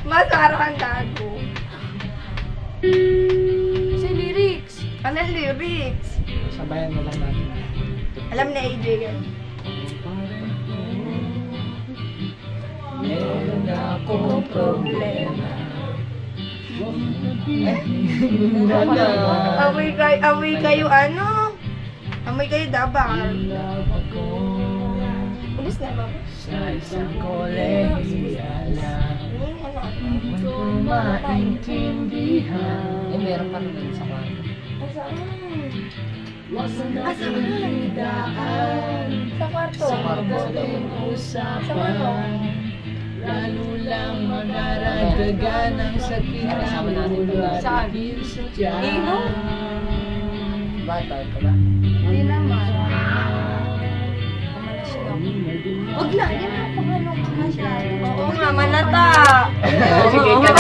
Mas parang ang gago. Kasi lyrics. Anong lyrics? Sabayan na lang natin. Alam na AJ yan. Meron akong problema. Amoy kayo ano? Amoy kayo dabar. Ubus na ba? Sa isang kolehiyala, hindi ko maintindihan. Eh, meron pa rin sa kwarto. Sa kwarto. Sa kwarto. Sa kwarto. Lalo lang madaragdagan ang sakit Kasama ng natin ulo at Saan? ikil sa tiyan. Ino? Bata ka ba? Hindi naman. Huwag na, yan ang pangano ka masyado. Oo nga, manata. Sige, Oo nga!